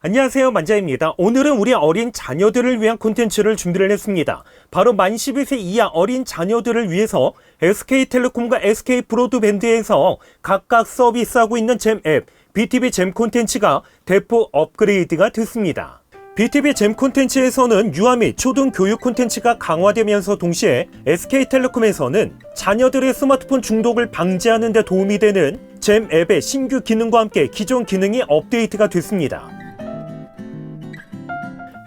안녕하세요, 만자입니다. 오늘은 우리 어린 자녀들을 위한 콘텐츠를 준비를 했습니다. 바로 만 12세 이하 어린 자녀들을 위해서 SK텔레콤과 SK브로드밴드에서 각각 서비스하고 있는 잼 앱, BTV 잼 콘텐츠가 대폭 업그레이드가 됐습니다. BTV 잼 콘텐츠에서는 유아 및 초등 교육 콘텐츠가 강화되면서 동시에 SK텔레콤에서는 자녀들의 스마트폰 중독을 방지하는 데 도움이 되는 잼 앱의 신규 기능과 함께 기존 기능이 업데이트가 됐습니다.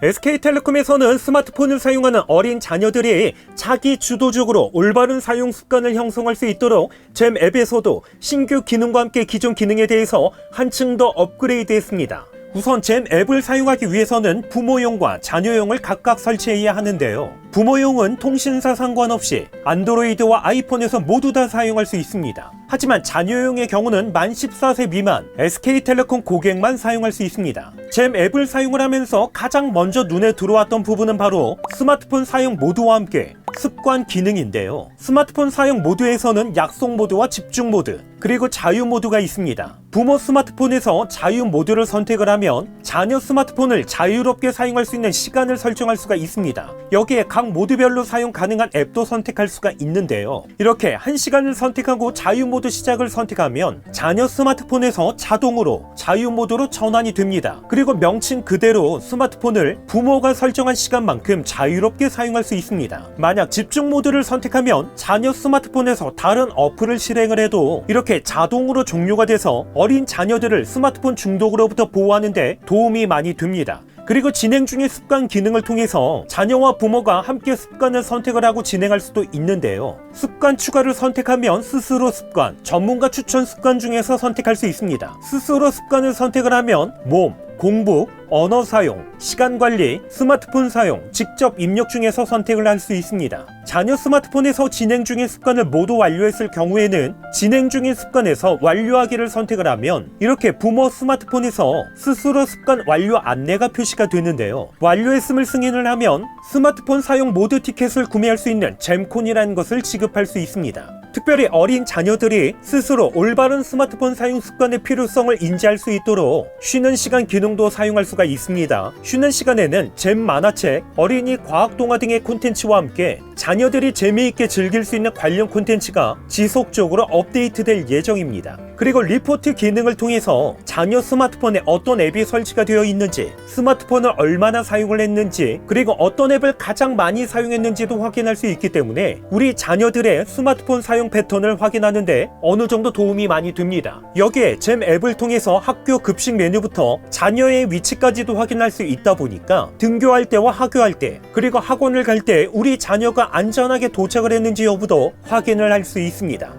SK텔레콤에서는 스마트폰을 사용하는 어린 자녀들이 자기 주도적으로 올바른 사용 습관을 형성할 수 있도록 잼 앱에서도 신규 기능과 함께 기존 기능에 대해서 한층 더 업그레이드했습니다. 우선 잼 앱을 사용하기 위해서는 부모용과 자녀용을 각각 설치해야 하는데요. 부모용은 통신사 상관없이 안드로이드와 아이폰에서 모두 다 사용할 수 있습니다. 하지만 자녀용의 경우는 만 14세 미만 SK텔레콤 고객만 사용할 수 있습니다. 잼 앱을 사용을 하면서 가장 먼저 눈에 들어왔던 부분은 바로 스마트폰 사용 모드와 함께 습관 기능인데요. 스마트폰 사용 모드에서는 약속 모드와 집중 모드, 그리고 자유 모드가 있습니다. 부모 스마트폰에서 자유 모드를 선택을 하면 자녀 스마트폰을 자유롭게 사용할 수 있는 시간을 설정할 수가 있습니다. 여기에 각 모드별로 사용 가능한 앱도 선택할 수가 있는데요. 이렇게 1시간을 선택하고 자유 모드 시작을 선택하면 자녀 스마트폰에서 자동으로 자유 모드로 전환이 됩니다. 그리고 명칭 그대로 스마트폰을 부모가 설정한 시간만큼 자유롭게 사용할 수 있습니다. 만약 집중 모드를 선택하면 자녀 스마트폰에서 다른 어플을 실행을 해도 이렇게 자동으로 종료가 돼서 어린 자녀들을 스마트폰 중독으로부터 보호하는 데 도움이 많이 됩니다. 그리고 진행 중의 습관 기능을 통해서 자녀와 부모가 함께 습관을 선택을 하고 진행할 수도 있는데요. 습관 추가를 선택하면 스스로 습관, 전문가 추천 습관 중에서 선택할 수 있습니다. 스스로 습관을 선택을 하면 몸, 공부, 언어 사용, 시간 관리, 스마트폰 사용, 직접 입력 중에서 선택을 할 수 있습니다. 자녀 스마트폰에서 진행 중인 습관을 모두 완료했을 경우에는 진행 중인 습관에서 완료하기를 선택을 하면 이렇게 부모 스마트폰에서 스스로 습관 완료 안내가 표시가 되는데요. 완료했음을 승인을 하면 스마트폰 사용 모드 티켓을 구매할 수 있는 잼콘이라는 것을 지급할 수 있습니다. 특별히 어린 자녀들이 스스로 올바른 스마트폰 사용 습관의 필요성을 인지할 수 있도록 쉬는 시간 기능도 사용할 수가 있습니다. 쉬는 시간에는 잼 만화책, 어린이 과학 동화 등의 콘텐츠와 함께 자녀들이 재미있게 즐길 수 있는 관련 콘텐츠가 지속적으로 업데이트될 예정입니다. 그리고 리포트 기능을 통해서 자녀 스마트폰에 어떤 앱이 설치가 되어 있는지, 스마트폰을 얼마나 사용을 했는지, 그리고 어떤 앱을 가장 많이 사용했는지도 확인할 수 있기 때문에 우리 자녀들의 스마트폰 사용 패턴을 확인하는데 어느 정도 도움이 많이 됩니다. 여기에 잼 앱을 통해서 학교 급식 메뉴부터 자녀의 위치까지도 확인할 수 있다 보니까 등교할 때와 하교할 때, 그리고 학원을 갈 때 우리 자녀가 안전하게 도착을 했는지 여부도 확인을 할 수 있습니다.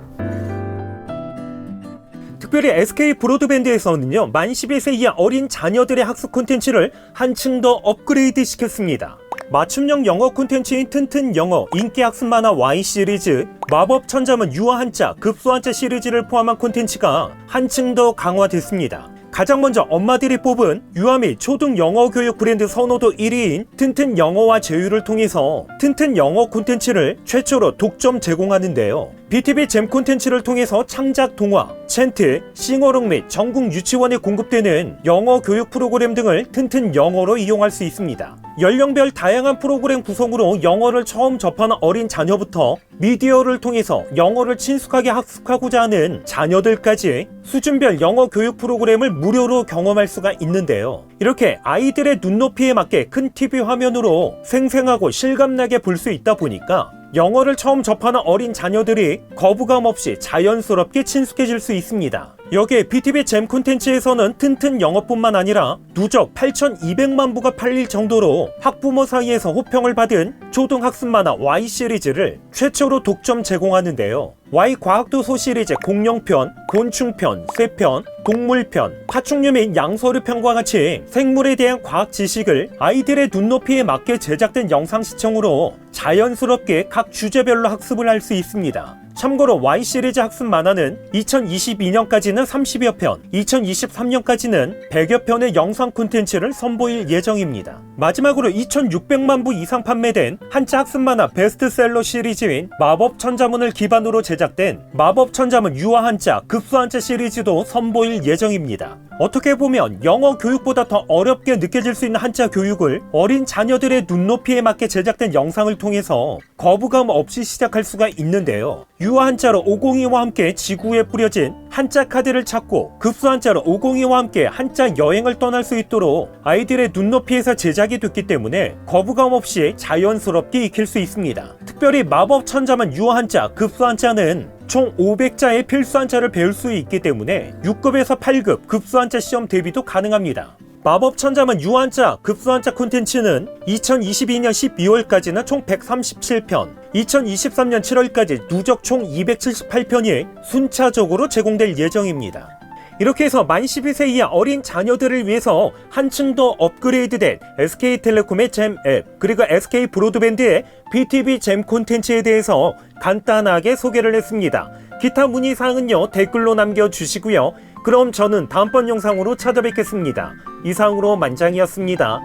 특별히 SK브로드밴드에서는요, 만 12세 이하 어린 자녀들의 학습 콘텐츠를 한층 더 업그레이드 시켰습니다. 맞춤형 영어 콘텐츠인 튼튼 영어, 인기 학습 만화 Y 시리즈, 마법 천자문 유아 한자, 급소 한자 시리즈를 포함한 콘텐츠가 한층 더 강화됐습니다. 가장 먼저 엄마들이 뽑은 유아 및 초등 영어 교육 브랜드 선호도 1위인 튼튼 영어와 제휴를 통해서 튼튼 영어 콘텐츠를 최초로 독점 제공하는데요. BTV 잼 콘텐츠를 통해서 창작 동화, 챈트, 싱어롱 및 전국 유치원에 공급되는 영어 교육 프로그램 등을 튼튼 영어로 이용할 수 있습니다. 연령별 다양한 프로그램 구성으로 영어를 처음 접하는 어린 자녀부터 미디어를 통해서 영어를 친숙하게 학습하고자 하는 자녀들까지 수준별 영어 교육 프로그램을 무료로 경험할 수가 있는데요. 이렇게 아이들의 눈높이에 맞게 큰 TV 화면으로 생생하고 실감나게 볼 수 있다 보니까 영어를 처음 접하는 어린 자녀들이 거부감 없이 자연스럽게 친숙해질 수 있습니다. 여기에 BTV 잼 콘텐츠에서는 튼튼 영어뿐만 아니라 누적 8,200만 부가 팔릴 정도로 학부모 사이에서 호평을 받은 초등학습 만화 Y 시리즈를 최초로 독점 제공하는데요. Y 과학도서 시리즈 공룡편, 곤충편, 쇠편, 동물편, 파충류 및 양서류편과 같이 생물에 대한 과학 지식을 아이들의 눈높이에 맞게 제작된 영상 시청으로 자연스럽게 각 주제별로 학습을 할 수 있습니다. 참고로 Y 시리즈 학습 만화는 2022년까지는 30여 편, 2023년까지는 100여 편의 영상 콘텐츠를 선보일 예정입니다. 마지막으로 2600만 부 이상 판매된 한자 학습 만화 베스트셀러 시리즈인 마법 천자문을 기반으로 제작된 마법 천자문 유아 한자 급수 한자 시리즈도 선보일 예정입니다. 어떻게 보면 영어 교육보다 더 어렵게 느껴질 수 있는 한자 교육을 어린 자녀들의 눈높이에 맞게 제작된 영상을 통해서 거부감 없이 시작할 수가 있는데요. 유아 한자로 502와 함께 지구에 뿌려진 한자 카드를 찾고 급수 한자로 502와 함께 한자 여행을 떠날 수 있도록 아이들의 눈높이에서 제작이 됐기 때문에 거부감 없이 자연스럽게 익힐 수 있습니다. 특별히 마법 천자문 유아 한자 급수 한자는 총 500자의 필수 한자를 배울 수 있기 때문에 6급에서 8급 급수 한자 시험 대비도 가능합니다. 마법 천자문 유한자 급수 한자 콘텐츠는 2022년 12월까지는 총 137편, 2023년 7월까지 누적 총 278편이 순차적으로 제공될 예정입니다. 이렇게 해서 만 12세 이하 어린 자녀들을 위해서 한층 더 업그레이드된 SK텔레콤의 잼 앱, 그리고 SK 브로드밴드의 BTV 잼 콘텐츠에 대해서 간단하게 소개를 했습니다. 기타 문의사항은요 댓글로 남겨주시고요. 그럼 저는 다음번 영상으로 찾아뵙겠습니다. 이상으로 만장이었습니다.